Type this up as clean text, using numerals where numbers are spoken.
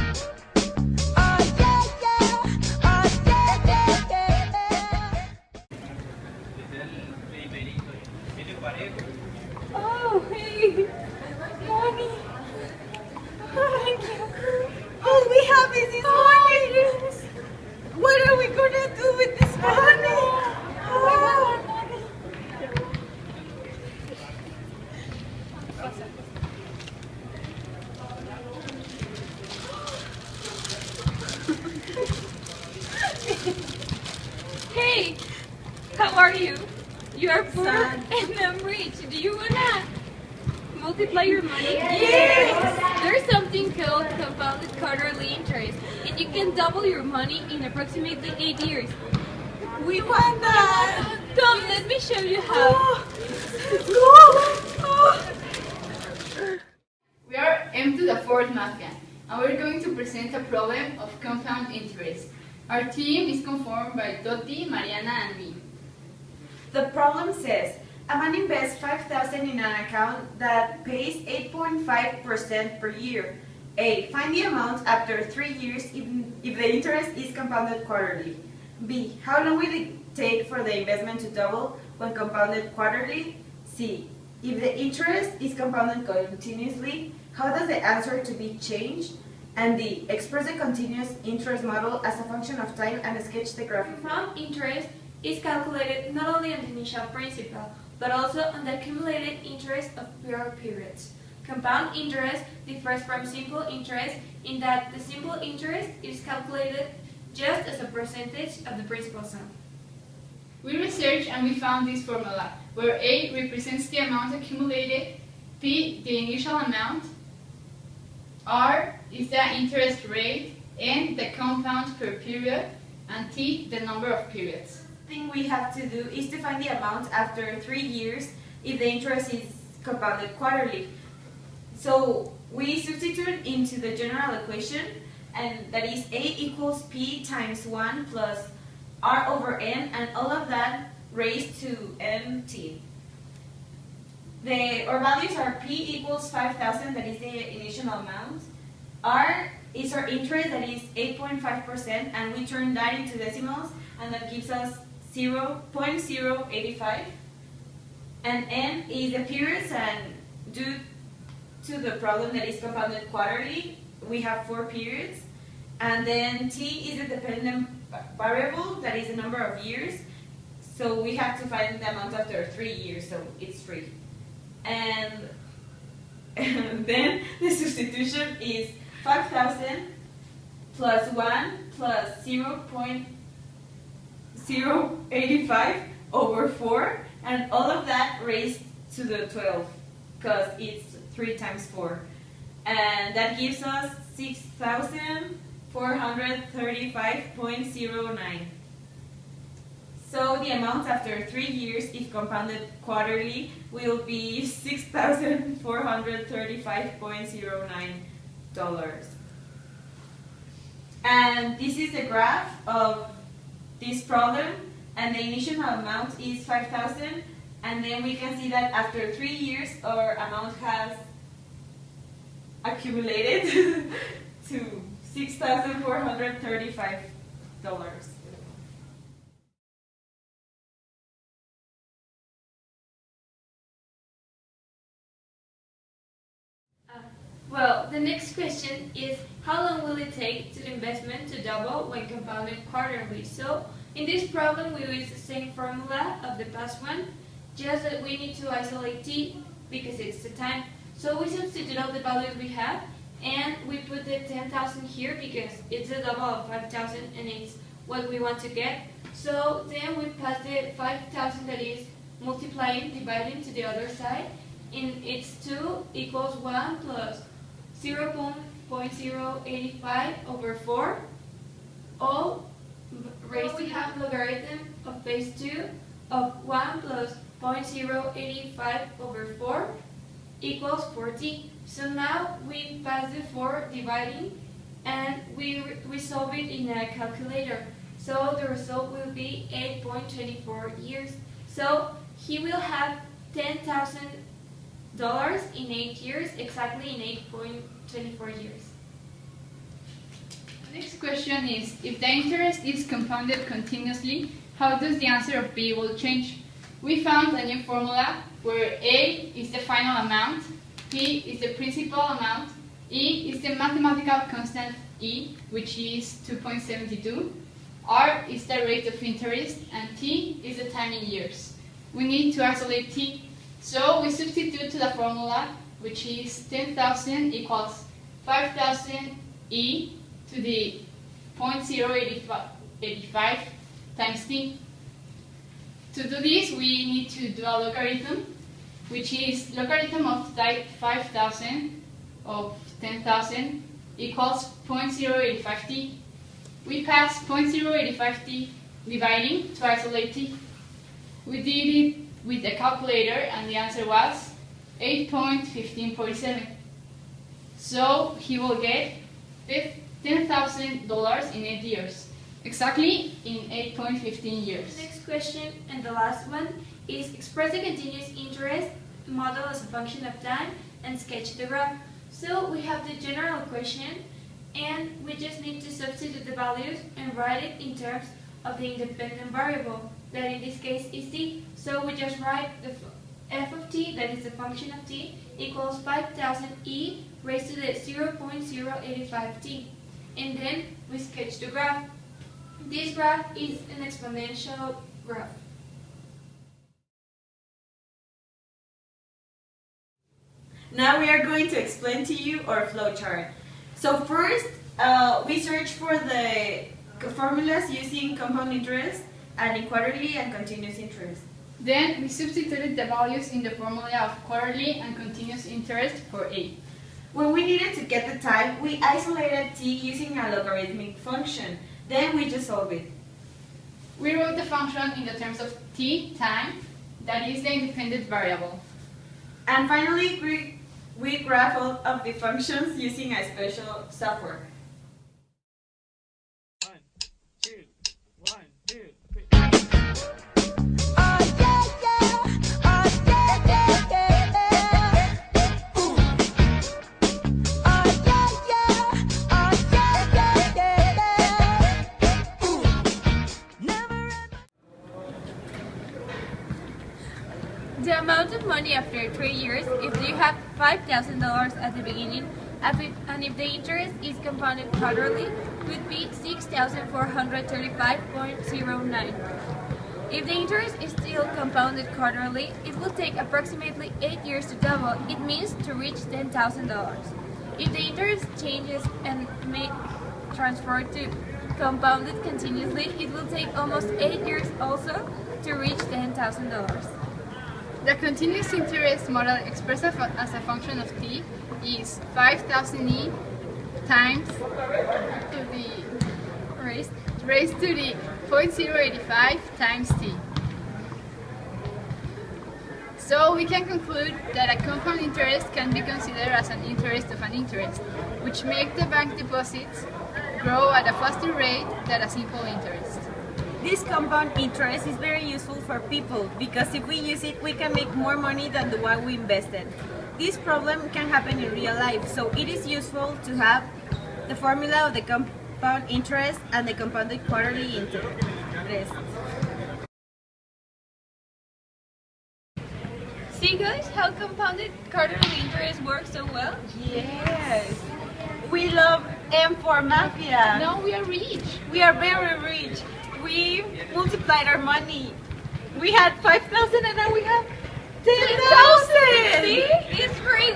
Oh, hey, money. Thank you. Oh, we have this morning. Yes. What are we gonna do with this money? Oh, money. Hey, how are you? You are poor Sad. and I'm rich. Do you wanna multiply your money? Yes. There's something called compounded quarterly interest, and you can double your money in approximately 8 years. We want that. Come, let me show you how. We are M to the fourth Mafia, and we're going to present a problem of compound interest. Our team is conformed by Toti, Mariana, and me. The problem says a man invests 5,000 in an account that pays 8.5% per year. A. Find the amount after 3 years if the interest is compounded quarterly. B. How long will it take for the investment to double when compounded quarterly? C. If the interest is compounded continuously, how does the answer to be changed? And D. Express the continuous interest model as a function of time and sketch the graph. Compound interest is calculated not only on the initial principal, but also on the accumulated interest of prior periods. Compound interest differs from simple interest in that the simple interest is calculated just as a percentage of the principal sum. We researched and we found this formula, where A represents the amount accumulated, P the initial amount, R is the interest rate, N the compound per period, and T the number of periods. The thing we have to do is to find the amount after 3 years if the interest is compounded quarterly. So we substitute into the general equation, and that is A equals P times 1 plus R over N, and all of that raised to NT. Our values are P equals 5,000, that is the initial amount. R is our interest, that is 8.5%, and we turn that into decimals, and that gives us 0.085. And N is the periods, and due to the problem that is compounded quarterly, we have 4 periods. And then T is the dependent variable, that is the number of years. So we have to find the amount after 3 years, so it's 3. And then the substitution is 5,000 plus 1 plus 0.085 over 4, and all of that raised to the 12, because it's 3 times 4. And that gives us 6,435.09. So the amount after 3 years, if compounded quarterly, will be $6,435.09. And this is the graph of this problem, and the initial amount is 5,000, and then we can see that after 3 years our amount has accumulated to $6,435. Well, the next question is how long will it take to the investment to double when compounded quarterly? So in this problem we use the same formula of the past one, just that we need to isolate t because it's the time. So we substitute all the values we have, and we put the 10,000 here because it's the double of 5,000 and it's what we want to get. So then we pass the 5,000 that is multiplying, dividing to the other side, and it's 2 equals 1 plus 0.085 over 4, all raised to have logarithm of base 2 of 1 plus 0.085 over 4 equals 40. So now we pass the 4 dividing, and we solve it in a calculator. So the result will be 8.24 years. So he will have $10,000 in 8 years, exactly in 8.24 years. Next question is, if the interest is compounded continuously, how does the answer of B will change? We found a new formula where A is the final amount, P is the principal amount, E is the mathematical constant E, which is 2.72, R is the rate of interest, and T is the time in years. We need to isolate T, so we substitute to the formula, which is 10,000 equals 5,000 E to the 0.085 times T. To do this, we need to do a logarithm, which is logarithm of 5,000 of 10,000 equals 0.085t. We pass 0.085t dividing to isolate t. We did it with a calculator and the answer was 8.1547. So he will get $10,000 in 8 years, exactly in 8.15 years. Next question, and the last one, is express the continuous interest model as a function of time and sketch the graph. So we have the general question, and we just need to substitute the values and write it in terms of the independent variable, that in this case is t. So we just write the f of t, that is the function of t, equals 5,000 e raised to the 0.085t. And then we sketch the graph. This graph is an exponential graph. Now we are going to explain to you our flowchart. So first, we search for the formulas using compound interest and in quarterly and continuous interest. Then we substituted the values in the formula of quarterly and continuous interest for A. When we needed to get the time, we isolated t using a logarithmic function. Then we just solve it. We wrote the function in the terms of t, time, that is the independent variable. And finally, we graph all of the functions using a special software. 1, 2, 1, 2, 3. The amount of money after 3 years, if you have $5,000 at the beginning, and if the interest is compounded quarterly, would be 6,435.09. If the interest is still compounded quarterly, it will take approximately 8 years to double. It means to reach $10,000. If the interest changes and may transfer to compounded continuously, it will take almost 8 years also to reach $10,000. The continuous interest model expressed as a function of t is 5,000e times to the raised to the 0.085 times t. So we can conclude that a compound interest can be considered as an interest of an interest, which makes the bank deposits grow at a faster rate than a simple interest. This compound interest is very useful for people because if we use it, we can make more money than the one we invested. This problem can happen in real life, so it is useful to have the formula of the compound interest and the compounded quarterly interest. See guys, how compounded quarterly interest works so well? Yes! We love M for Mafia! Now we are rich! We are very rich! We multiplied our money. We had 5,000 and now we have 10,000! See? It's very